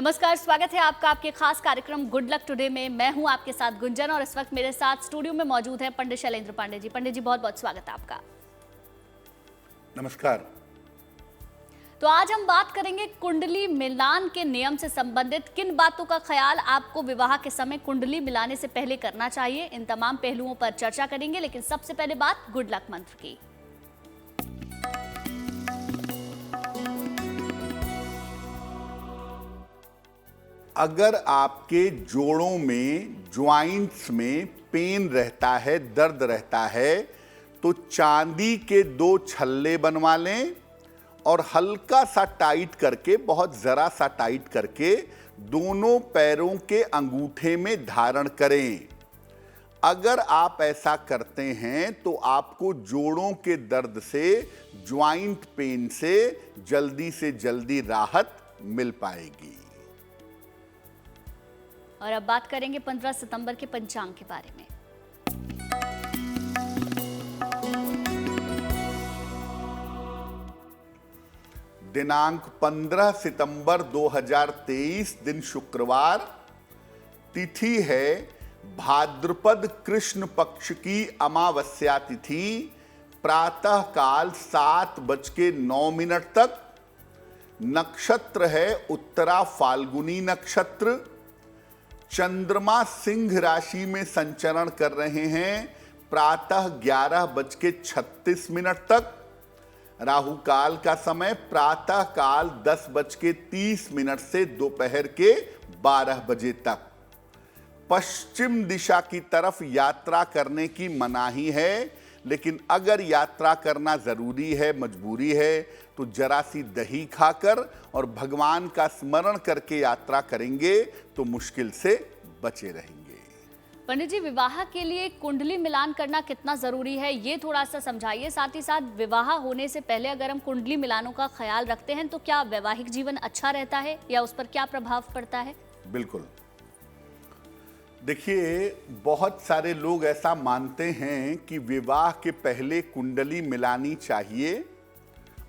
नमस्कार, स्वागत है आपका आपके खास कार्यक्रम गुड लक टुडे में। मैं हूं आपके साथ गुंजन और इस वक्त मेरे साथ स्टूडियो में मौजूद है पंडित शैलेंद्र पांडे जी। पंडित जी, बहुत बहुत स्वागत है आपका। नमस्कार। तो आज हम बात करेंगे कुंडली मिलान के नियम से संबंधित। किन बातों का ख्याल आपको विवाह के समय कुंडली मिलाने से पहले करना चाहिए, इन तमाम पहलुओं पर चर्चा करेंगे। लेकिन सबसे पहले बात गुड लक मंत्र की। अगर आपके जोड़ों में, ज्वाइंट्स में पेन रहता है, दर्द रहता है, तो चांदी के 2 छल्ले बनवा लें और हल्का सा टाइट करके, बहुत जरा सा टाइट करके दोनों पैरों के अंगूठे में धारण करें। अगर आप ऐसा करते हैं तो आपको जोड़ों के दर्द से, ज्वाइंट पेन से जल्दी राहत मिल पाएगी। और अब बात करेंगे 15 सितंबर के पंचांग के बारे में। दिनांक 15 सितंबर 2023, दिन शुक्रवार, तिथि है भाद्रपद कृष्ण पक्ष की अमावस्या तिथि, प्रातः काल 7:09 तक। नक्षत्र है उत्तरा फाल्गुनी नक्षत्र। चंद्रमा सिंह राशि में संचरण कर रहे हैं प्रातः 11:36 तक। राहु काल का समय प्रातः काल 10:30 से दोपहर के 12 बजे तक। पश्चिम दिशा की तरफ यात्रा करने की मनाही है, लेकिन अगर यात्रा करना जरूरी है, मजबूरी है, तो जरा सी दही खाकर और भगवान का स्मरण करके यात्रा करेंगे तो मुश्किल से बचे रहेंगे। पंडित जी, विवाह के लिए कुंडली मिलान करना कितना जरूरी है, ये थोड़ा सा समझाइए। साथ ही साथ विवाह होने से पहले अगर हम कुंडली मिलानों का ख्याल रखते हैं तो क्या वैवाहिक जीवन अच्छा रहता है या उस पर क्या प्रभाव पड़ता है? बिल्कुल। देखिए, बहुत सारे लोग ऐसा मानते हैं कि विवाह के पहले कुंडली मिलानी चाहिए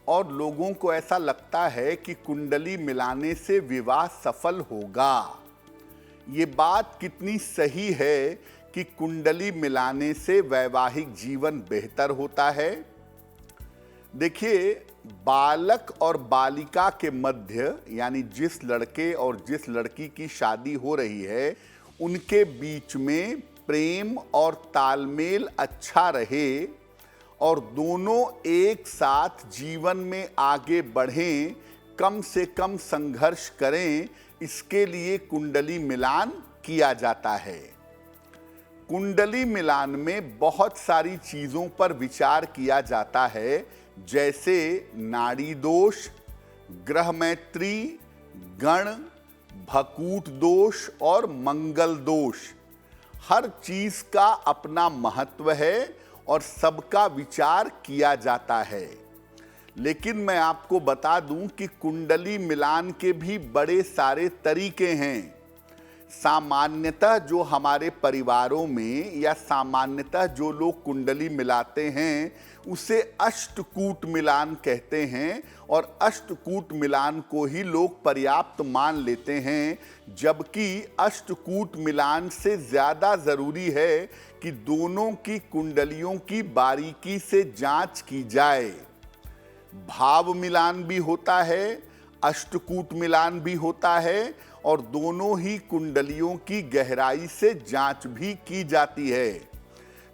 और लोगों को ऐसा लगता है कि कुंडली मिलाने से विवाह सफल होगा। ये बात कितनी सही है कि कुंडली मिलाने से वैवाहिक जीवन बेहतर होता है? देखिए, बालक और बालिका के मध्य, यानी जिस लड़के और जिस लड़की की शादी हो रही है, उनके बीच में प्रेम और तालमेल अच्छा रहे और दोनों एक साथ जीवन में आगे बढ़ें, कम से कम संघर्ष करें, इसके लिए कुंडली मिलान किया जाता है। कुंडली मिलान में बहुत सारी चीजों पर विचार किया जाता है, जैसे नाड़ी दोष, ग्रह मैत्री, गण, भकूट दोष और मंगल दोष। हर चीज का अपना महत्व है और सबका विचार किया जाता है। लेकिन मैं आपको बता दूं कि कुंडली मिलान के भी बड़े सारे तरीके हैं। सामान्यतः जो हमारे परिवारों में या सामान्यतः जो लोग कुंडली मिलाते हैं उसे अष्टकूट मिलान कहते हैं और अष्टकूट मिलान को ही लोग पर्याप्त मान लेते हैं, जबकि अष्टकूट मिलान से ज़्यादा ज़रूरी है कि दोनों की कुंडलियों की बारीकी से जांच की जाए। भाव मिलान भी होता है, अष्टकूट मिलान भी होता है और दोनों ही कुंडलियों की गहराई से जांच भी की जाती है।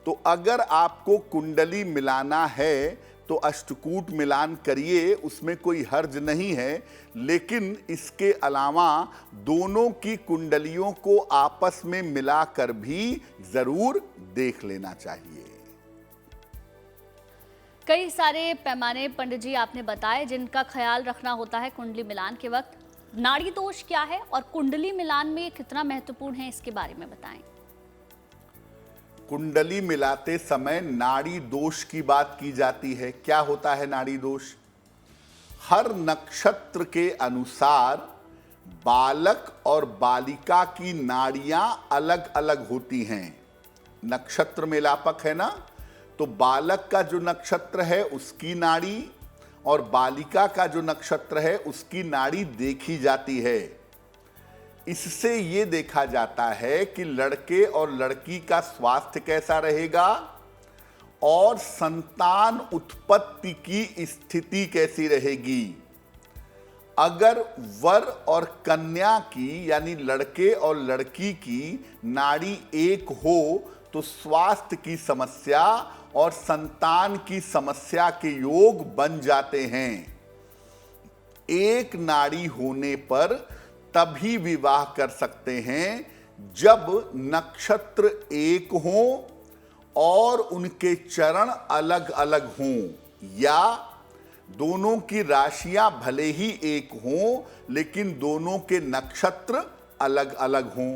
तो अगर आपको कुंडली मिलाना है तो अष्टकूट मिलान करिए, उसमें कोई हर्ज नहीं है। लेकिन इसके अलावा दोनों की कुंडलियों को आपस में मिलाकर भी जरूर देख लेना चाहिए। कई सारे पैमाने पंडित जी आपने बताए जिनका ख्याल रखना होता है कुंडली मिलान के वक्त। नाड़ी दोष क्या है और कुंडली मिलान में कितना महत्वपूर्ण है, इसके बारे में बताएं। कुंडली मिलाते समय नाड़ी दोष की बात की जाती है। क्या होता है नाड़ी दोष? हर नक्षत्र के अनुसार बालक और बालिका की नाड़ियां अलग अलग होती हैं। नक्षत्र मेलापक है ना, तो बालक का जो नक्षत्र है उसकी नाड़ी और बालिका का जो नक्षत्र है उसकी नाड़ी देखी जाती है। इससे ये देखा जाता है कि लड़के और लड़की का स्वास्थ्य कैसा रहेगा और संतान उत्पत्ति की स्थिति कैसी रहेगी। अगर वर और कन्या की यानी लड़के और लड़की की नाड़ी एक हो तो स्वास्थ्य की समस्या और संतान की समस्या के योग बन जाते हैं। एक नाड़ी होने पर तभी विवाह कर सकते हैं जब नक्षत्र एक हो और उनके चरण अलग अलग हों, या दोनों की राशियां भले ही एक हों लेकिन दोनों के नक्षत्र अलग अलग हों।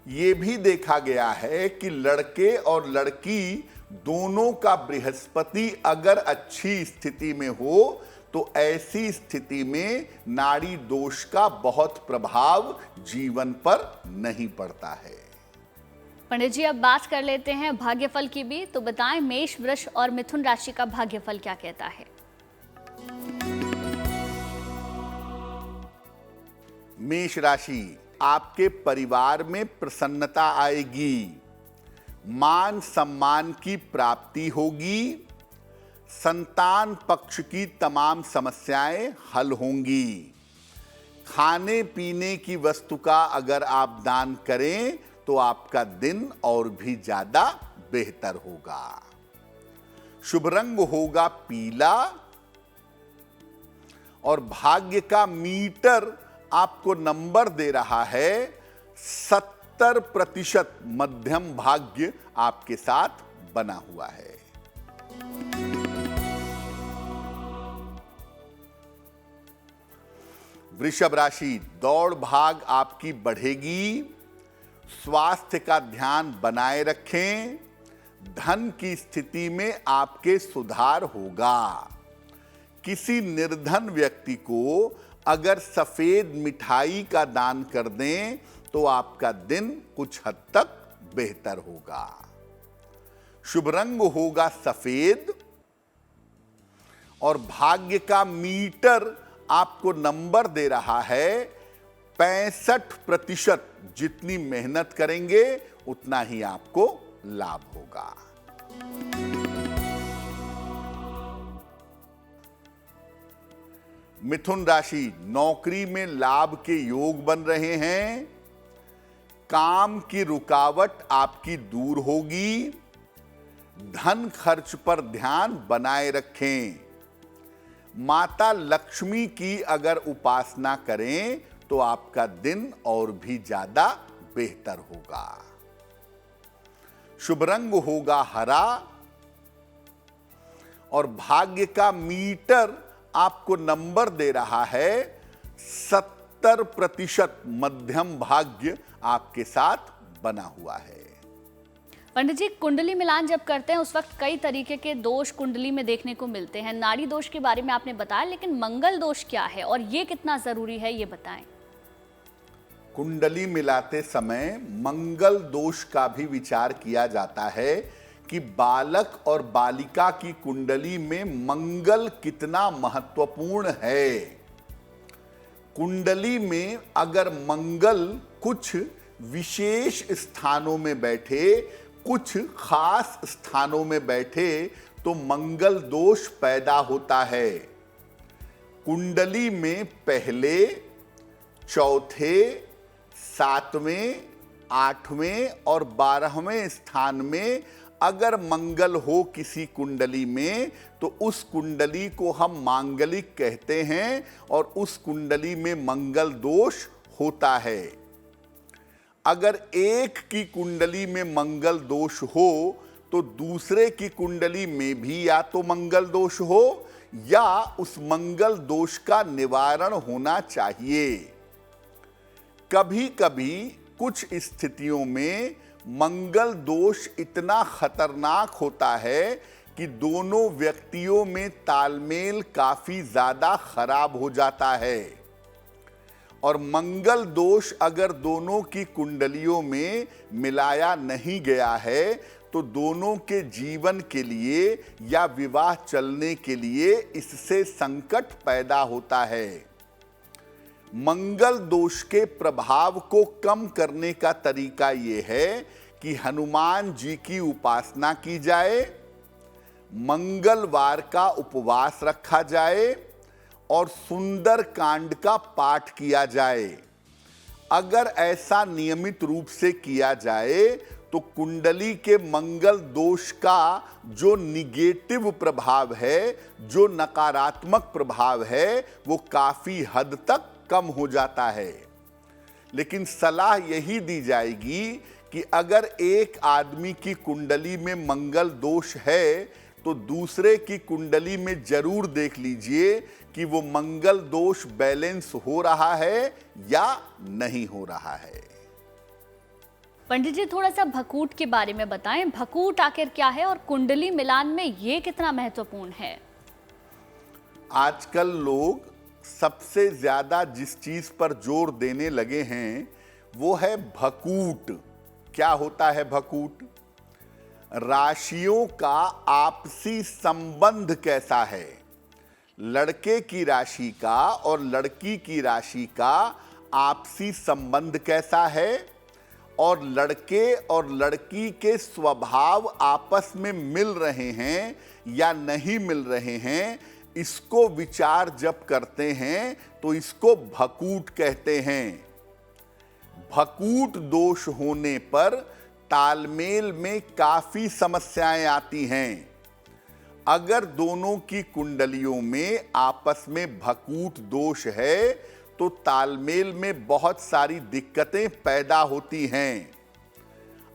यह भी देखा गया है कि लड़के और लड़की दोनों का बृहस्पति अगर अच्छी स्थिति में हो तो ऐसी स्थिति में नाड़ी दोष का बहुत प्रभाव जीवन पर नहीं पड़ता है। पंडित जी, अब बात कर लेते हैं भाग्यफल की भी। तो बताएं, मेष, वृष और मिथुन राशि का भाग्यफल क्या कहता है? मेष राशि, आपके परिवार में प्रसन्नता आएगी, मान सम्मान की प्राप्ति होगी, संतान पक्ष की तमाम समस्याएं हल होंगी। खाने पीने की वस्तु का अगर आप दान करें तो आपका दिन और भी ज्यादा बेहतर होगा। शुभ रंग होगा पीला और भाग्य का मीटर आपको नंबर दे रहा है 70% मध्यम भाग्य आपके साथ बना हुआ है। वृषभ राशि, दौड़ भाग आपकी बढ़ेगी, स्वास्थ्य का ध्यान बनाए रखें, धन की स्थिति में आपके सुधार होगा। किसी निर्धन व्यक्ति को अगर सफेद मिठाई का दान कर दें तो आपका दिन कुछ हद तक बेहतर होगा। शुभ रंग होगा सफेद और भाग्य का मीटर आपको नंबर दे रहा है 65%। जितनी मेहनत करेंगे उतना ही आपको लाभ होगा। मिथुन राशि, नौकरी में लाभ के योग बन रहे हैं, काम की रुकावट आपकी दूर होगी, धन खर्च पर ध्यान बनाए रखें। माता लक्ष्मी की अगर उपासना करें तो आपका दिन और भी ज्यादा बेहतर होगा। शुभ रंग होगा हरा और भाग्य का मीटर आपको नंबर दे रहा है 70%। मध्यम भाग्य आपके साथ बना हुआ है। पंडित जी, कुंडली मिलान जब करते हैं उस वक्त कई तरीके के दोष कुंडली में देखने को मिलते हैं। नाड़ी दोष के बारे में आपने बताया, लेकिन मंगल दोष क्या है और ये कितना जरूरी है, ये बताएं। कुंडली मिलाते समय मंगल दोष का भी विचार किया जाता है कि बालक और बालिका की कुंडली में मंगल कितना महत्वपूर्ण है। कुंडली में अगर मंगल कुछ विशेष स्थानों में बैठे, कुछ खास स्थानों में बैठे तो मंगल दोष पैदा होता है। कुंडली में पहले, चौथे, 7वें, 8वें और 12वें स्थान में अगर मंगल हो किसी कुंडली में तो उस कुंडली को हम मांगलिक कहते हैं और उस कुंडली में मंगल दोष होता है। अगर एक की कुंडली में मंगल दोष हो तो दूसरे की कुंडली में भी या तो मंगल दोष हो या उस मंगल दोष का निवारण होना चाहिए। कभी कभी कुछ स्थितियों में मंगल दोष इतना खतरनाक होता है कि दोनों व्यक्तियों में तालमेल काफी ज्यादा खराब हो जाता है। और मंगल दोष अगर दोनों की कुंडलियों में मिलाया नहीं गया है तो दोनों के जीवन के लिए या विवाह चलने के लिए इससे संकट पैदा होता है। मंगल दोष के प्रभाव को कम करने का तरीका ये है कि हनुमान जी की उपासना की जाए, मंगलवार का उपवास रखा जाए और सुंदर कांड का पाठ किया जाए। अगर ऐसा नियमित रूप से किया जाए तो कुंडली के मंगल दोष का जो निगेटिव प्रभाव है, जो नकारात्मक प्रभाव है, वो काफी हद तक कम हो जाता है। लेकिन सलाह यही दी जाएगी कि अगर एक आदमी की कुंडली में मंगल दोष है तो दूसरे की कुंडली में जरूर देख लीजिए कि वो मंगल दोष बैलेंस हो रहा है या नहीं हो रहा है। पंडित जी, थोड़ा सा भकूट के बारे में बताएं। भकूट आखिर क्या है और कुंडली मिलान में ये कितना महत्वपूर्ण है? आजकल लोग सबसे ज्यादा जिस चीज पर जोर देने लगे हैं वो है भकूट। क्या होता है भकूट? राशियों का आपसी संबंध कैसा है, लड़के की राशि का और लड़की की राशि का आपसी संबंध कैसा है, और लड़के और लड़की के स्वभाव आपस में मिल रहे हैं या नहीं मिल रहे हैं, इसको विचार जब करते हैं तो इसको भकूट कहते हैं। भकूट दोष होने पर तालमेल में काफी समस्याएं आती हैं। अगर दोनों की कुंडलियों में आपस में भकूट दोष है तो तालमेल में बहुत सारी दिक्कतें पैदा होती हैं।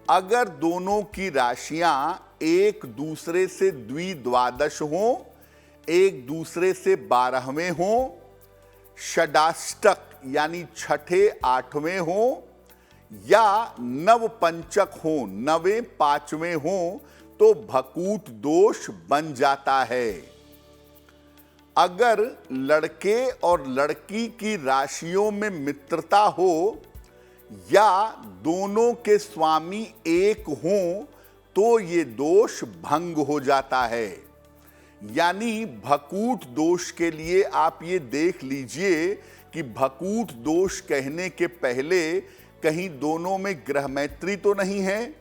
अगर दोनों की राशियां एक दूसरे से द्विद्वादश हों, एक दूसरे से 12वें हों, षडाष्टक यानी छठे 8वें हों या नवपंचक हों, 9वें 5वें हों, तो भकूट दोष बन जाता है। अगर लड़के और लड़की की राशियों में मित्रता हो या दोनों के स्वामी एक हों तो ये दोष भंग हो जाता है। यानी भकूट दोष के लिए आप ये देख लीजिए कि भकूट दोष कहने के पहले कहीं दोनों में ग्रह मैत्री तो नहीं है।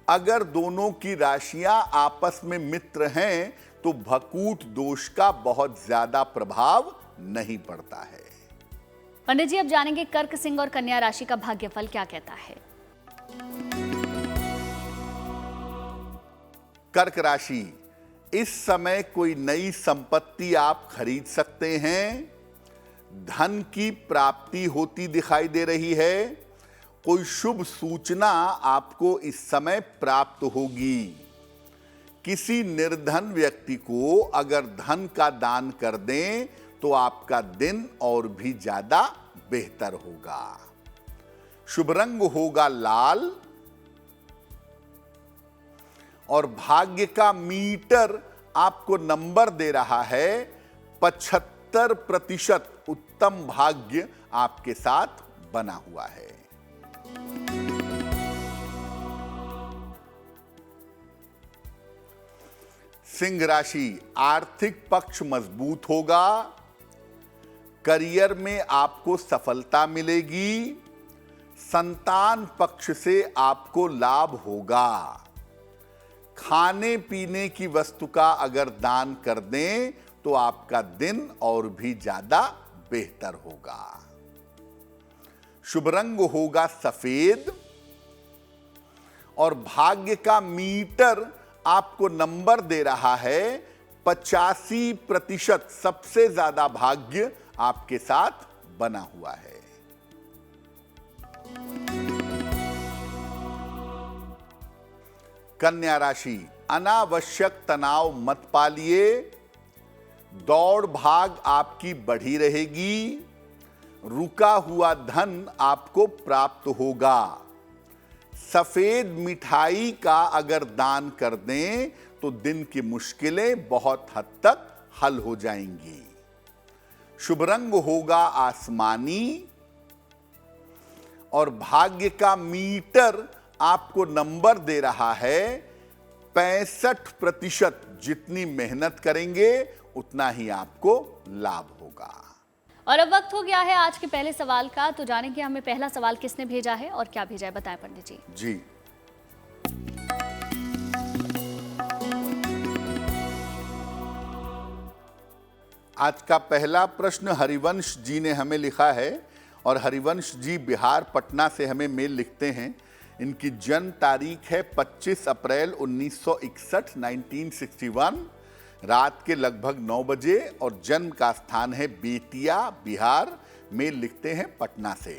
अगर दोनों की राशियां आपस में मित्र हैं तो भकूट दोष का बहुत ज्यादा प्रभाव नहीं पड़ता है। पंडित जी, अब जानेंगे कर्क, सिंह और कन्या राशि का भाग्यफल क्या कहता है। कर्क राशि, इस समय कोई नई संपत्ति आप खरीद सकते हैं। धन की प्राप्ति होती दिखाई दे रही है। कोई शुभ सूचना आपको इस समय प्राप्त होगी। किसी निर्धन व्यक्ति को अगर धन का दान कर दें तो आपका दिन और भी ज्यादा बेहतर होगा। शुभ रंग होगा लाल और भाग्य का मीटर आपको नंबर दे रहा है 75% उत्तम भाग्य आपके साथ बना हुआ है। सिंह राशि, आर्थिक पक्ष मजबूत होगा। करियर में आपको सफलता मिलेगी। संतान पक्ष से आपको लाभ होगा। खाने पीने की वस्तु का अगर दान कर दें तो आपका दिन और भी ज्यादा बेहतर होगा। शुभ रंग होगा सफेद और भाग्य का मीटर आपको नंबर दे रहा है 85%। सबसे ज्यादा भाग्य आपके साथ बना हुआ है। कन्या राशि, अनावश्यक तनाव मत पालिए। दौड़ भाग आपकी बढ़ी रहेगी। रुका हुआ धन आपको प्राप्त होगा। सफेद मिठाई का अगर दान कर दें तो दिन की मुश्किलें बहुत हद तक हल हो जाएंगी। शुभ रंग होगा आसमानी और भाग्य का मीटर आपको नंबर दे रहा है 65%। जितनी मेहनत करेंगे उतना ही आपको लाभ होगा। और अब वक्त हो गया है आज के पहले सवाल का, तो जानेंगे हमें पहला सवाल किसने भेजा है और क्या भेजा है, बताएं पंडित जी। जी, आज का पहला प्रश्न हरिवंश जी ने हमें लिखा है और हरिवंश जी बिहार पटना से हमें मेल लिखते हैं। इनकी जन्म तारीख है 25 अप्रैल 1961 1961, रात के लगभग 9 बजे, और जन्म का स्थान है बेतिया बिहार। मेल लिखते हैं पटना से।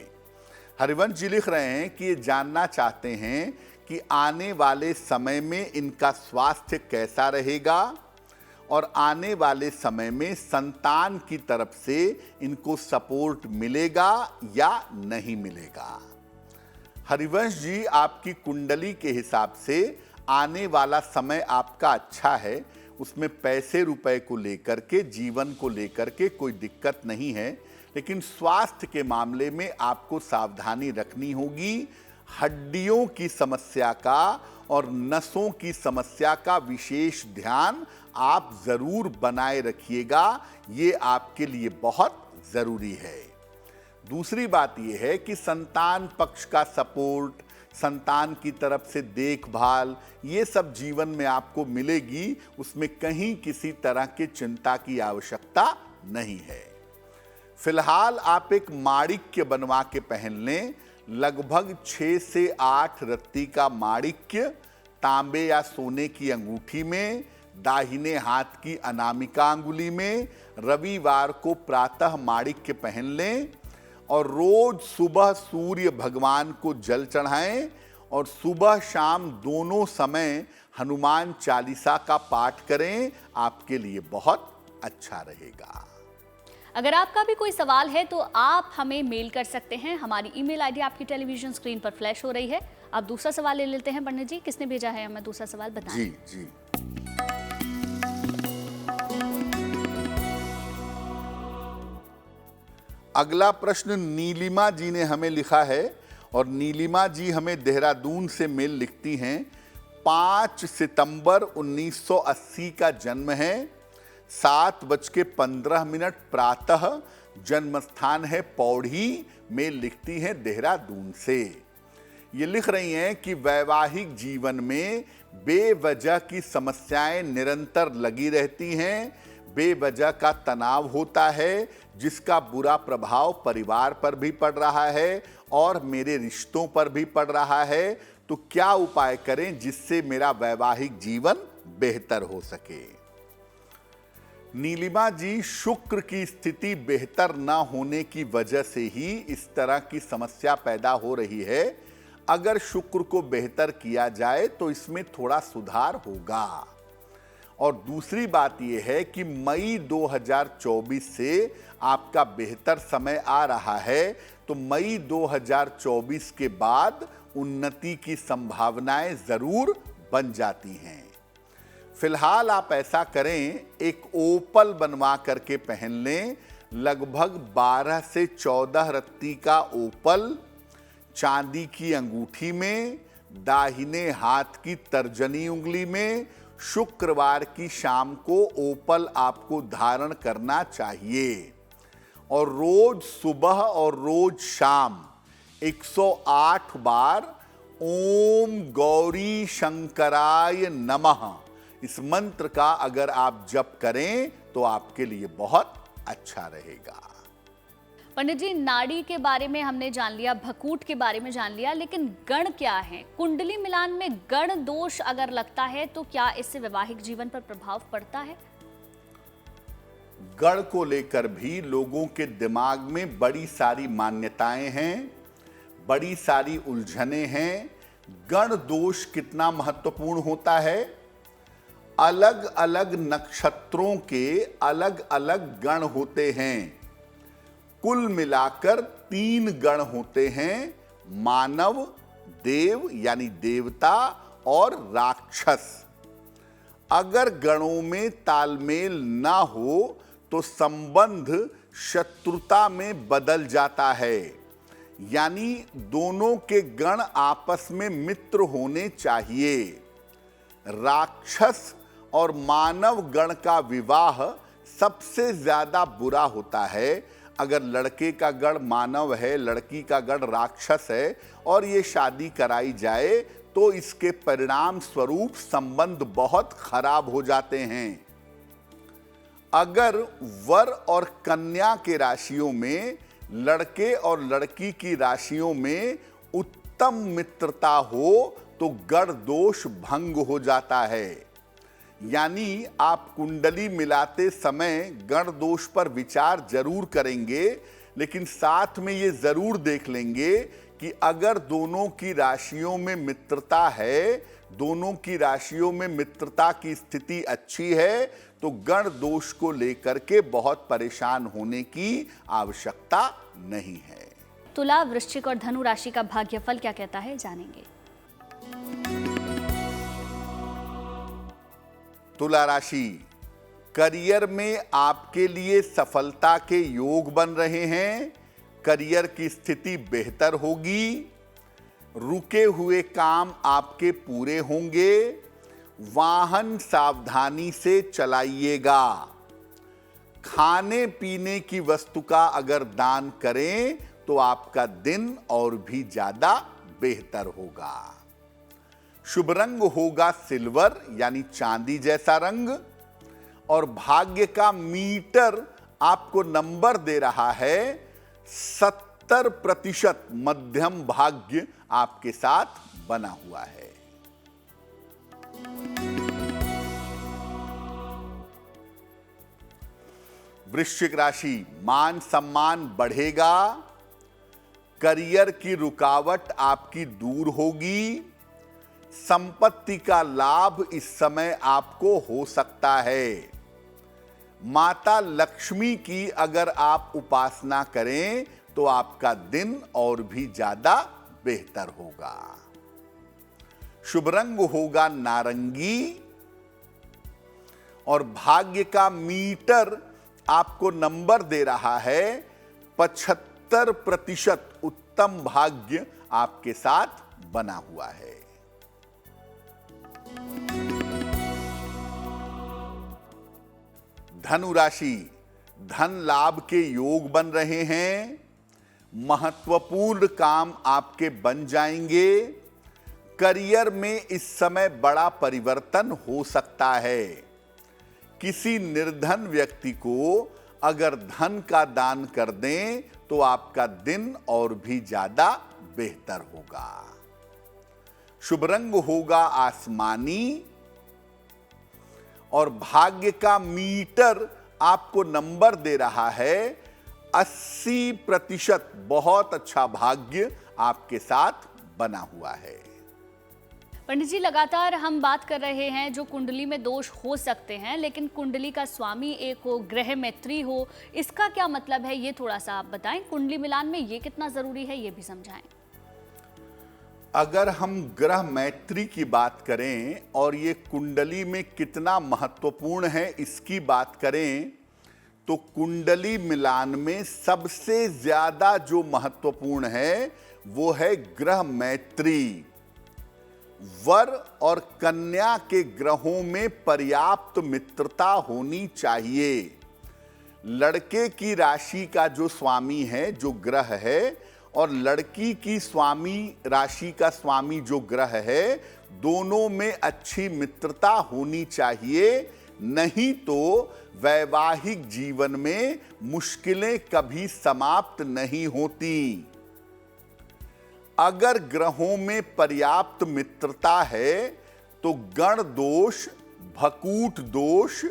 हरिवंश जी लिख रहे हैं कि ये जानना चाहते हैं कि आने वाले समय में इनका स्वास्थ्य कैसा रहेगा और आने वाले समय में संतान की तरफ से इनको सपोर्ट मिलेगा या नहीं मिलेगा। हरिवंश जी, आपकी कुंडली के हिसाब से आने वाला समय आपका अच्छा है। उसमें पैसे रुपए को लेकर के, जीवन को लेकर के कोई दिक्कत नहीं है, लेकिन स्वास्थ्य के मामले में आपको सावधानी रखनी होगी। हड्डियों की समस्या का और नसों की समस्या का विशेष ध्यान आप जरूर बनाए रखिएगा, ये आपके लिए बहुत जरूरी है। दूसरी बात यह है कि संतान पक्ष का सपोर्ट, संतान की तरफ से देखभाल, ये सब जीवन में आपको मिलेगी, उसमें कहीं किसी तरह की चिंता की आवश्यकता नहीं है। फिलहाल आप एक माणिक्य बनवा के पहन लें, लगभग 6 से 8 रत्ती का माणिक्य तांबे या सोने की अंगूठी में, दाहिने हाथ की अनामिका अंगुली में, रविवार को प्रातः माणिक्य पहन लें और रोज सुबह सूर्य भगवान को जल चढ़ाएं और सुबह शाम दोनों समय हनुमान चालीसा का पाठ करें, आपके लिए बहुत अच्छा रहेगा। अगर आपका भी कोई सवाल है तो आप हमें मेल कर सकते हैं। हमारी ईमेल आईडी आपकी टेलीविजन स्क्रीन पर फ्लैश हो रही है। आप दूसरा सवाल ले लेते हैं पंडित जी, किसने भेजा है हमें दूसरा सवाल बताएं। जी जी, अगला प्रश्न नीलिमा जी ने हमें लिखा है और नीलिमा जी हमें देहरादून से मेल लिखती हैं। 5 सितंबर 1980 का जन्म है, 7:15 प्रातः, जन्म स्थान है पौड़ी। मेल लिखती हैं देहरादून से। ये लिख रही हैं कि वैवाहिक जीवन में बेवजह की समस्याएं निरंतर लगी रहती हैं, बेवजह का तनाव होता है, जिसका बुरा प्रभाव परिवार पर भी पड़ रहा है और मेरे रिश्तों पर भी पड़ रहा है। तो क्या उपाय करें जिससे मेरा वैवाहिक जीवन बेहतर हो सके? नीलिमा जी, शुक्र की स्थिति बेहतर ना होने की वजह से ही इस तरह की समस्या पैदा हो रही है। अगर शुक्र को बेहतर किया जाए तो इसमें थोड़ा सुधार होगा। और दूसरी बात यह है कि मई 2024 से आपका बेहतर समय आ रहा है, तो मई 2024 के बाद उन्नति की संभावनाएं जरूर बन जाती हैं। फिलहाल आप ऐसा करें, एक ओपल बनवा करके पहन लें, लगभग 12 से 14 रत्ती का ओपल, चांदी की अंगूठी में, दाहिने हाथ की तर्जनी उंगली में। शुक्रवार की शाम को ओपल आपको धारण करना चाहिए और रोज सुबह और रोज शाम 108 बार ओम गौरी शंकराय नमः, इस मंत्र का अगर आप जप करें तो आपके लिए बहुत अच्छा रहेगा। पंडित जी, नाड़ी के बारे में हमने जान लिया, भकूट के बारे में जान लिया, लेकिन गण क्या है? कुंडली मिलान में गण दोष अगर लगता है तो क्या इससे वैवाहिक जीवन पर प्रभाव पड़ता है? गण को लेकर भी लोगों के दिमाग में बड़ी सारी मान्यताएं हैं, बड़ी सारी उलझनें हैं। गण दोष कितना महत्वपूर्ण होता है? अलग अलग नक्षत्रों के अलग अलग गण होते हैं। कुल मिलाकर 3 गण होते हैं, मानव, देव यानी देवता और राक्षस। अगर गणों में तालमेल ना हो तो संबंध शत्रुता में बदल जाता है। यानी दोनों के गण आपस में मित्र होने चाहिए। राक्षस और मानव गण का विवाह सबसे ज्यादा बुरा होता है अगर लड़के का गढ़ मानव है, लड़की का गढ़ राक्षस है और ये शादी कराई जाए तो इसके परिणाम स्वरूप संबंध बहुत खराब हो जाते हैं। अगर वर और कन्या के राशियों में, लड़के और लड़की की राशियों में उत्तम मित्रता हो तो गढ़ दोष भंग हो जाता है। यानी आप कुंडली मिलाते समय गढ़ दोष पर विचार जरूर करेंगे, लेकिन साथ में ये जरूर देख लेंगे कि अगर दोनों की राशियों में मित्रता है, दोनों की राशियों में मित्रता की स्थिति अच्छी है, तो गण दोष को लेकर के बहुत परेशान होने की आवश्यकता नहीं है। तुला, वृश्चिक और धनु राशि का भाग्यफल क्या कहता है, जानेंगे। तुला राशि, करियर में आपके लिए सफलता के योग बन रहे हैं। करियर की स्थिति बेहतर होगी। रुके हुए काम आपके पूरे होंगे। वाहन सावधानी से चलाइएगा। खाने पीने की वस्तु का अगर दान करें तो आपका दिन और भी ज्यादा बेहतर होगा। शुभ रंग होगा सिल्वर यानी चांदी जैसा रंग, और भाग्य का मीटर आपको नंबर दे रहा है 70% मध्यम भाग्य आपके साथ बना हुआ है। वृश्चिक राशि, मान सम्मान बढ़ेगा। करियर की रुकावट आपकी दूर होगी। संपत्ति का लाभ इस समय आपको हो सकता है। माता लक्ष्मी की अगर आप उपासना करें तो आपका दिन और भी ज्यादा बेहतर होगा। शुभ रंग होगा नारंगी, और भाग्य का मीटर आपको नंबर दे रहा है 75% उत्तम भाग्य आपके साथ बना हुआ है। धनु राशि, धन लाभ के योग बन रहे हैं। महत्वपूर्ण काम आपके बन जाएंगे। करियर में इस समय बड़ा परिवर्तन हो सकता है। किसी निर्धन व्यक्ति को अगर धन का दान कर दें तो आपका दिन और भी ज्यादा बेहतर होगा। शुभ रंग होगा आसमानी, और भाग्य का मीटर आपको नंबर दे रहा है 80%। बहुत अच्छा भाग्य आपके साथ बना हुआ है। पंडित जी, लगातार हम बात कर रहे हैं जो कुंडली में दोष हो सकते हैं, लेकिन कुंडली का स्वामी एक हो, ग्रह मैत्री हो, इसका क्या मतलब है, ये थोड़ा सा आप बताएं। कुंडली मिलान में ये कितना जरूरी है, ये भी समझाएं। अगर हम ग्रह मैत्री की बात करें और ये कुंडली में कितना महत्वपूर्ण है इसकी बात करें, तो कुंडली मिलान में सबसे ज्यादा जो महत्वपूर्ण है वो है ग्रह मैत्री। वर और कन्या के ग्रहों में पर्याप्त मित्रता होनी चाहिए। लड़के की राशि का जो स्वामी है, जो ग्रह है, और लड़की की स्वामी राशि का स्वामी जो ग्रह है, दोनों में अच्छी मित्रता होनी चाहिए। नहीं तो वैवाहिक जीवन में मुश्किलें कभी समाप्त नहीं होती। अगर ग्रहों में पर्याप्त मित्रता है तो गण दोष, भकूट दोष,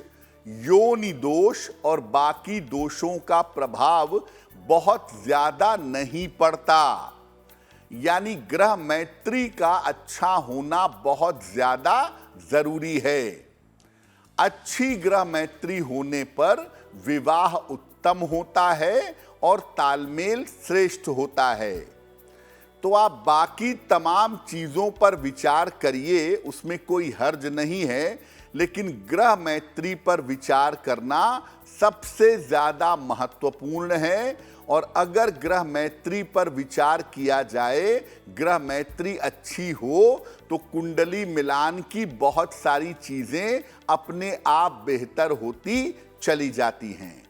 योनि दोष और बाकी दोषों का प्रभाव बहुत ज्यादा नहीं पड़ता। यानी ग्रह मैत्री का अच्छा होना बहुत ज्यादा जरूरी है। अच्छी ग्रह मैत्री होने पर विवाह उत्तम होता है और तालमेल श्रेष्ठ होता है। तो आप बाकी तमाम चीजों पर विचार करिए, उसमें कोई हर्ज नहीं है, लेकिन ग्रह मैत्री पर विचार करना सबसे ज्यादा महत्वपूर्ण है। और अगर ग्रह मैत्री पर विचार किया जाए, ग्रह मैत्री अच्छी हो, तो कुंडली मिलान की बहुत सारी चीजें अपने आप बेहतर होती चली जाती हैं।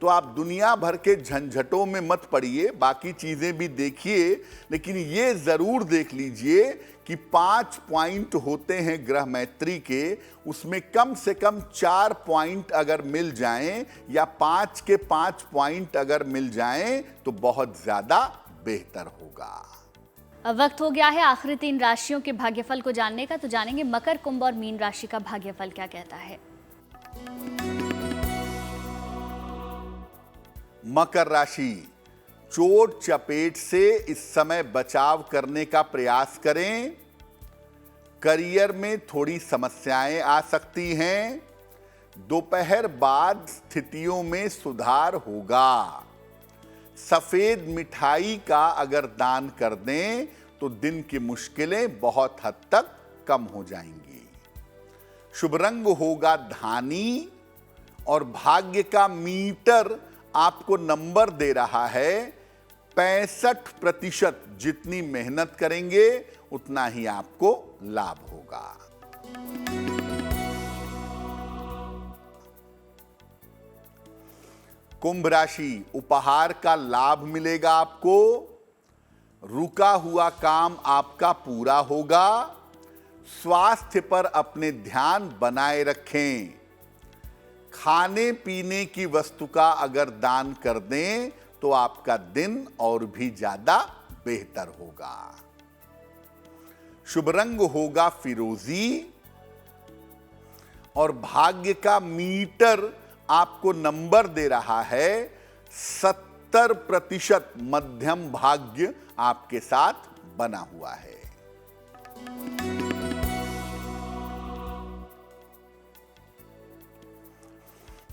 तो आप दुनिया भर के झंझटों में मत पड़िए, बाकी चीजें भी देखिए, लेकिन ये जरूर देख लीजिए कि 5 पॉइंट होते हैं ग्रह मैत्री के, उसमें कम से कम 4 पॉइंट अगर मिल जाएं या 5 के 5 पॉइंट अगर मिल जाएं तो बहुत ज्यादा बेहतर होगा। अब वक्त हो गया है आखिरी 3 राशियों के भाग्यफल को जानने का, तो जानेंगे मकर, कुंभ और मीन राशि का भाग्यफल क्या कहता है। मकर राशि, चोट चपेट से इस समय बचाव करने का प्रयास करें। करियर में थोड़ी समस्याएं आ सकती हैं। दोपहर बाद स्थितियों में सुधार होगा। सफेद मिठाई का अगर दान कर दें तो दिन की मुश्किलें बहुत हद तक कम हो जाएंगी। शुभ रंग होगा धानी और भाग्य का मीटर आपको नंबर दे रहा है 65%। जितनी मेहनत करेंगे उतना ही आपको लाभ होगा। कुंभ राशि, उपहार का लाभ मिलेगा आपको। रुका हुआ काम आपका पूरा होगा। स्वास्थ्य पर अपने ध्यान बनाए रखें। खाने पीने की वस्तु का अगर दान कर दें तो आपका दिन और भी ज्यादा बेहतर होगा। शुभ रंग होगा फिरोजी और भाग्य का मीटर आपको नंबर दे रहा है 70%। मध्यम भाग्य आपके साथ बना हुआ है।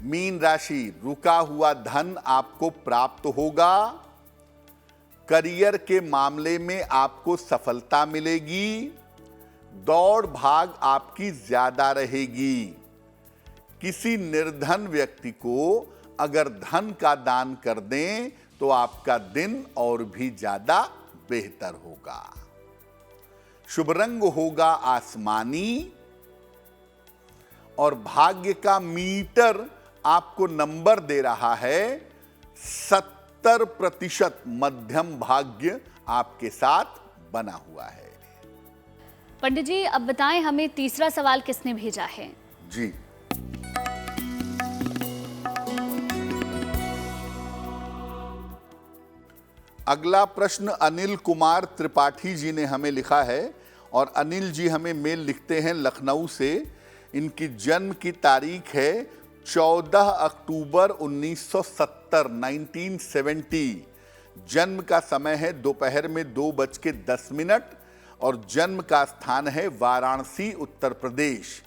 मीन राशि, रुका हुआ धन आपको प्राप्त होगा। करियर के मामले में आपको सफलता मिलेगी। दौड़ भाग आपकी ज्यादा रहेगी। किसी निर्धन व्यक्ति को अगर धन का दान कर दें तो आपका दिन और भी ज्यादा बेहतर होगा। शुभ रंग होगा आसमानी और भाग्य का मीटर आपको नंबर दे रहा है 70%। मध्यम भाग्य आपके साथ बना हुआ है। पंडित जी, अब बताएं हमें तीसरा सवाल किसने भेजा है। जी, अगला प्रश्न अनिल कुमार त्रिपाठी जी ने हमें लिखा है और अनिल जी हमें मेल लिखते हैं लखनऊ से। इनकी जन्म की तारीख है 14 अक्टूबर 1970, 1970। जन्म का समय है दोपहर में 2:10 और जन्म का स्थान है वाराणसी, उत्तर प्रदेश।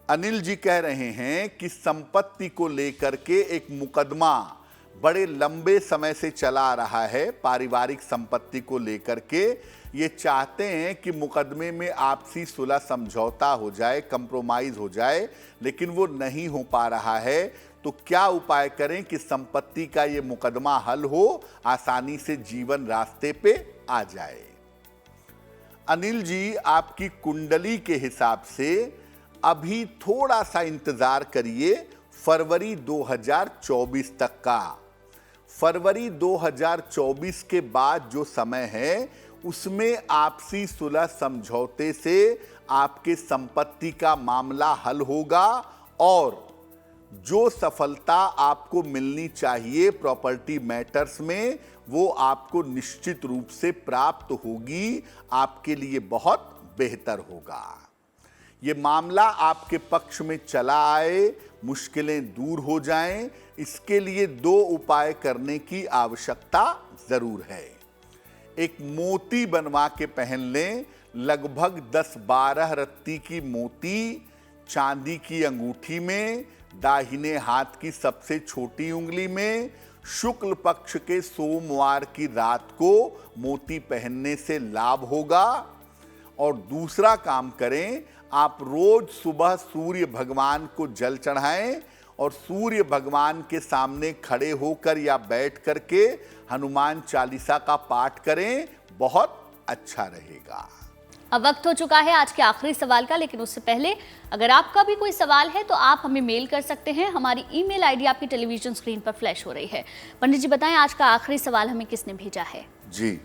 अनिल जी कह रहे हैं कि संपत्ति को लेकर के एक मुकदमा बड़े लंबे समय से चला आ रहा है। पारिवारिक संपत्ति को लेकर के ये चाहते हैं कि मुकदमे में आपसी सुलह समझौता हो जाए, कंप्रोमाइज हो जाए, लेकिन वो नहीं हो पा रहा है। तो क्या उपाय करें कि संपत्ति का ये मुकदमा हल हो, आसानी से जीवन रास्ते पे आ जाए। अनिल जी, आपकी कुंडली के हिसाब से अभी थोड़ा सा इंतजार करिए फरवरी 2024 तक का। फरवरी 2024 के बाद जो समय है उसमें आपसी सुलह समझौते से आपके संपत्ति का मामला हल होगा और जो सफलता आपको मिलनी चाहिए प्रॉपर्टी मैटर्स में वो आपको निश्चित रूप से प्राप्त होगी। आपके लिए बहुत बेहतर होगा। ये मामला आपके पक्ष में चला आए, मुश्किलें दूर हो जाएं, इसके लिए 2 उपाय करने की आवश्यकता जरूर है। एक मोती बनवा के पहन लें। लगभग 10-12 रत्ती की मोती चांदी की अंगूठी में, दाहिने हाथ की सबसे छोटी उंगली में, शुक्ल पक्ष के सोमवार की रात को मोती पहनने से लाभ होगा। और दूसरा काम करें, आप रोज सुबह सूर्य भगवान को जल चढ़ाएं और सूर्य भगवान के सामने खड़े होकर या बैठ करके हनुमान चालीसा का पाठ करें, बहुत अच्छा रहेगा। अब वक्त हो चुका है आज के आखिरी सवाल का, लेकिन उससे पहले अगर आपका भी कोई सवाल है तो आप हमें मेल कर सकते हैं। हमारी ईमेल आईडी आपकी टेलीविजन स्क्रीन पर फ्लैश हो रही है। पंडित जी बताएं, आज का आखिरी सवाल हमें किसने भेजा है? जी,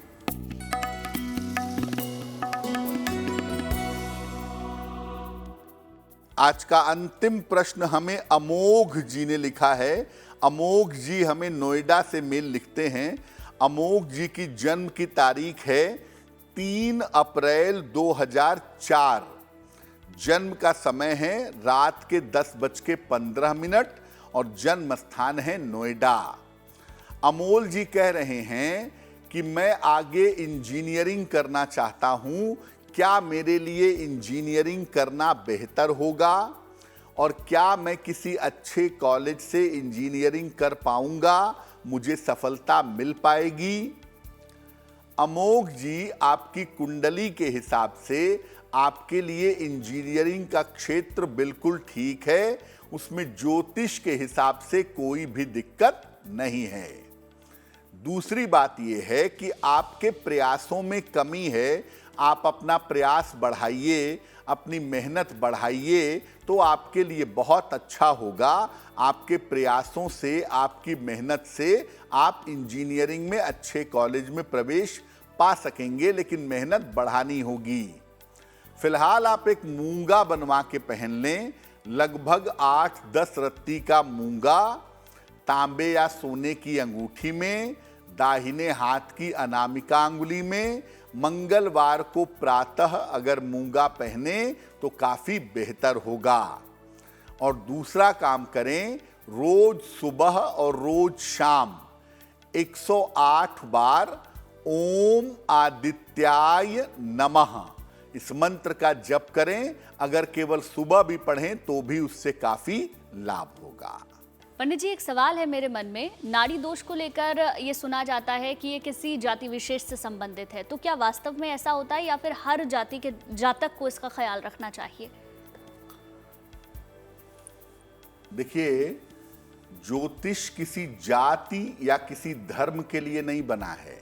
आज का अंतिम प्रश्न हमें अमोघ जी ने लिखा है। अमोघ जी हमें नोएडा से मेल लिखते हैं। अमोघ जी की जन्म की तारीख है 3 अप्रैल 2004। जन्म का समय है रात के 10:15 और जन्म स्थान है नोएडा। अमोल जी कह रहे हैं कि मैं आगे इंजीनियरिंग करना चाहता हूं, क्या मेरे लिए इंजीनियरिंग करना बेहतर होगा और क्या मैं किसी अच्छे कॉलेज से इंजीनियरिंग कर पाऊंगा, मुझे सफलता मिल पाएगी? अमोघ जी, आपकी कुंडली के हिसाब से आपके लिए इंजीनियरिंग का क्षेत्र बिल्कुल ठीक है, उसमें ज्योतिष के हिसाब से कोई भी दिक्कत नहीं है। दूसरी बात यह है कि आपके प्रयासों में कमी है, आप अपना प्रयास बढ़ाइए, अपनी मेहनत बढ़ाइए तो आपके लिए बहुत अच्छा होगा। आपके प्रयासों से, आपकी मेहनत से आप इंजीनियरिंग में अच्छे कॉलेज में प्रवेश पा सकेंगे, लेकिन मेहनत बढ़ानी होगी। फिलहाल आप एक मूंगा बनवा के पहन लें, लगभग 8-10 रत्ती का मूंगा, तांबे या सोने की अंगूठी में, दाहिने हाथ की अनामिका अंगुली में। मंगलवार को प्रातः अगर मूंगा पहने तो काफी बेहतर होगा। और दूसरा काम करें, रोज सुबह और रोज शाम 108 बार ओम आदित्याय नमः इस मंत्र का जप करें। अगर केवल सुबह भी पढ़ें तो भी उससे काफी लाभ होगा। पंडित जी, एक सवाल है मेरे मन में। नाड़ी दोष को लेकर ये सुना जाता है कि ये किसी जाति विशेष से संबंधित है, तो क्या वास्तव में ऐसा होता है या फिर हर जाति के जातक को इसका ख्याल रखना चाहिए? देखिए, ज्योतिष किसी जाति या किसी धर्म के लिए नहीं बना है।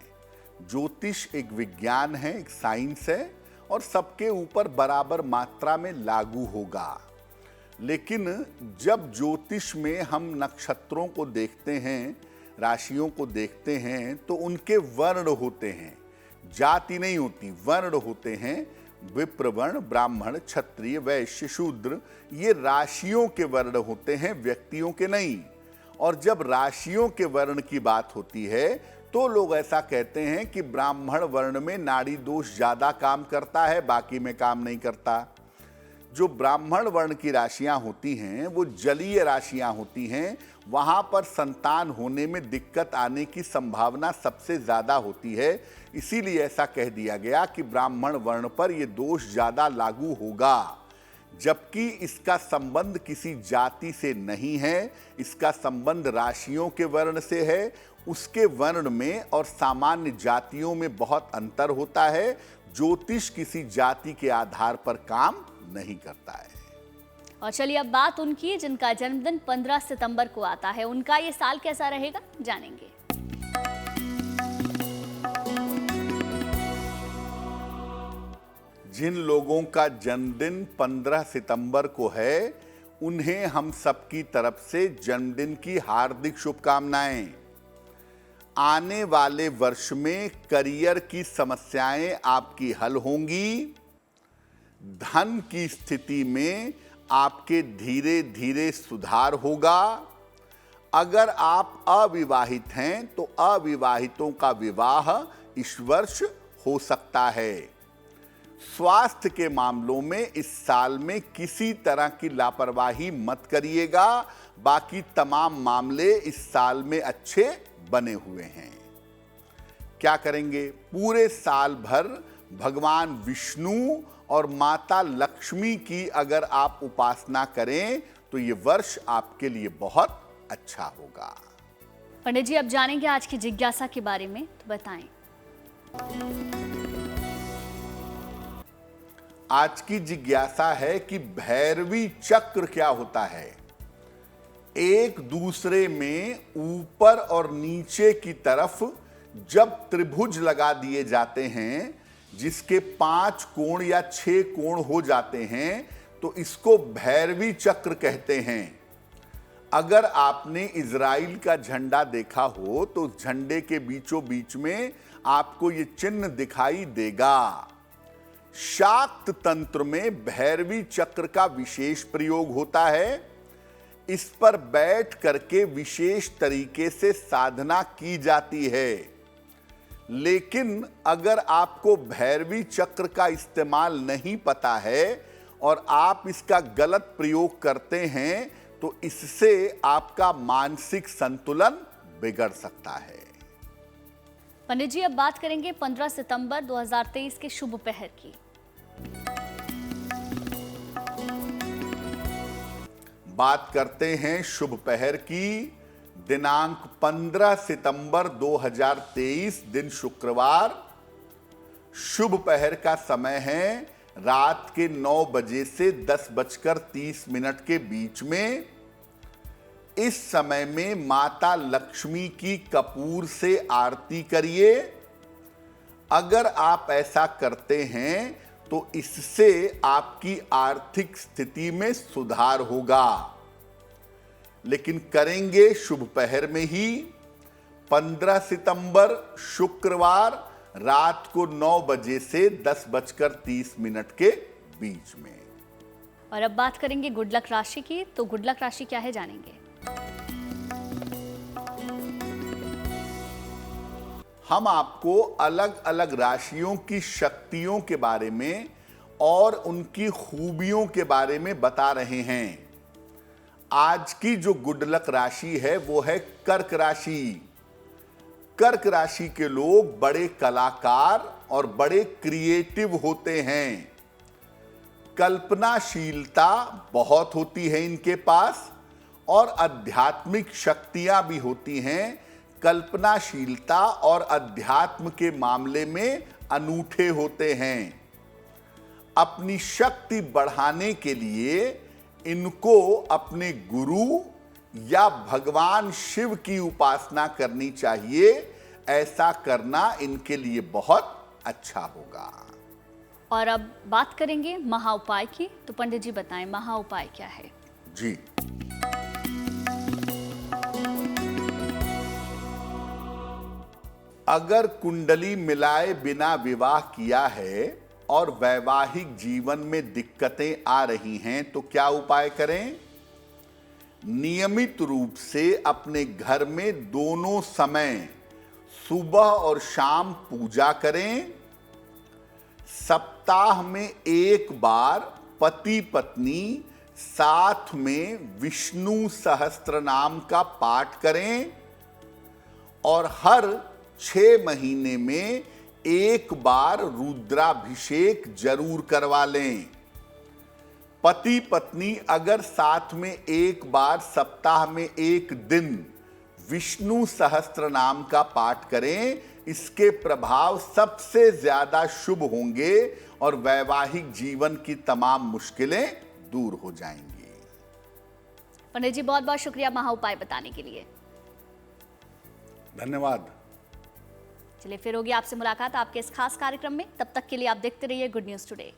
ज्योतिष एक विज्ञान है, एक साइंस है और सबके ऊपर बराबर मात्रा में लागू होगा। लेकिन जब ज्योतिष में हम नक्षत्रों को देखते हैं, राशियों को देखते हैं, तो उनके वर्ण होते हैं, जाति नहीं होती, वर्ण होते हैं। विप्रवर्ण, ब्राह्मण, क्षत्रिय, वैश्य, शूद्र, ये राशियों के वर्ण होते हैं, व्यक्तियों के नहीं। और जब राशियों के वर्ण की बात होती है तो लोग ऐसा कहते हैं कि ब्राह्मण वर्ण में नाड़ी दोष ज्यादा काम करता है, बाकी में काम नहीं करता। जो ब्राह्मण वर्ण की राशियां होती हैं वो जलीय राशियां होती हैं, वहां पर संतान होने में दिक्कत आने की संभावना सबसे ज्यादा होती है। इसीलिए ऐसा कह दिया गया कि ब्राह्मण वर्ण पर यह दोष ज्यादा लागू होगा, जबकि इसका संबंध किसी जाति से नहीं है, इसका संबंध राशियों के वर्ण से है। उसके वर्ण में और सामान्य जातियों में बहुत अंतर होता है। ज्योतिष किसी जाति के आधार पर काम नहीं करता है। और चलिए अब बात उनकी जिनका जन्मदिन 15 सितंबर को आता है, उनका ये साल कैसा रहेगा जानेंगे। जिन लोगों का जन्मदिन 15 सितंबर को है, उन्हें हम सबकी तरफ से जन्मदिन की हार्दिक शुभकामनाएं। आने वाले वर्ष में करियर की समस्याएं आपकी हल होंगी। धन की स्थिति में आपके धीरे धीरे सुधार होगा। अगर आप अविवाहित हैं तो अविवाहितों का विवाह इस वर्ष हो सकता है। स्वास्थ्य के मामलों में इस साल में किसी तरह की लापरवाही मत करिएगा। बाकी तमाम मामले इस साल में अच्छे बने हुए हैं। क्या करेंगे? पूरे साल भर भगवान विष्णु और माता लक्ष्मी की अगर आप उपासना करें तो ये वर्ष आपके लिए बहुत अच्छा होगा। पंडित जी अब जानेंगे आज की जिज्ञासा के बारे में, तो बताएं। आज की जिज्ञासा है कि भैरवी चक्र क्या होता है। एक दूसरे में ऊपर और नीचे की तरफ जब त्रिभुज लगा दिए जाते हैं जिसके 5 कोण या 6 कोण हो जाते हैं तो इसको भैरवी चक्र कहते हैं। अगर आपने इजराइल का झंडा देखा हो तो उस झंडे के बीचों बीच में आपको ये चिन्ह दिखाई देगा। शाक्त तंत्र में भैरवी चक्र का विशेष प्रयोग होता है। इस पर बैठ करके विशेष तरीके से साधना की जाती है। लेकिन अगर आपको भैरवी चक्र का इस्तेमाल नहीं पता है और आप इसका गलत प्रयोग करते हैं तो इससे आपका मानसिक संतुलन बिगड़ सकता है। पंडित जी, अब बात करेंगे 15 सितंबर 2023 के शुभ पहर की। बात करते हैं शुभ पहर की। दिनांक 15 सितंबर 2023 दिन शुक्रवार। शुभ पहर का समय है रात के 9 बजे से 10:30 के बीच में। इस समय में माता लक्ष्मी की कपूर से आरती करिए। अगर आप ऐसा करते हैं तो इससे आपकी आर्थिक स्थिति में सुधार होगा। लेकिन करेंगे शुभ पहर में ही। 15 सितंबर शुक्रवार रात को 9 बजे से 10:30 के बीच में। और अब बात करेंगे गुड लक राशि की। तो गुड लक राशि क्या है, जानेंगे। हम आपको अलग अलग राशियों की शक्तियों के बारे में और उनकी खूबियों के बारे में बता रहे हैं। आज की जो गुड लक राशि है वो है कर्क राशि। कर्क राशि के लोग बड़े कलाकार और बड़े क्रिएटिव होते हैं। कल्पनाशीलता बहुत होती है इनके पास और आध्यात्मिक शक्तियां भी होती हैं। कल्पनाशीलता और अध्यात्म के मामले में अनूठे होते हैं। अपनी शक्ति बढ़ाने के लिए इनको अपने गुरु या भगवान शिव की उपासना करनी चाहिए। ऐसा करना इनके लिए बहुत अच्छा होगा। और अब बात करेंगे महा उपाय की। तो पंडित जी बताएं, महा उपाय क्या है। जी, अगर कुंडली मिलाए बिना विवाह किया है और वैवाहिक जीवन में दिक्कतें आ रही हैं तो क्या उपाय करें। नियमित रूप से अपने घर में दोनों समय सुबह और शाम पूजा करें। सप्ताह में एक बार पति पत्नी साथ में विष्णु सहस्त्र नाम का पाठ करें और हर 6 महीने में एक बार रुद्राभिषेक जरूर करवा लें। पति पत्नी अगर साथ में एक बार सप्ताह में एक दिन विष्णु सहस्त्र नाम का पाठ करें, इसके प्रभाव सबसे ज्यादा शुभ होंगे और वैवाहिक जीवन की तमाम मुश्किलें दूर हो जाएंगी। पंडित जी, बहुत बहुत शुक्रिया महा उपाय बताने के लिए। धन्यवाद। चलिए, फिर होगी आपसे मुलाकात आपके इस खास कार्यक्रम में। तब तक के लिए आप देखते रहिए गुड न्यूज टुडे।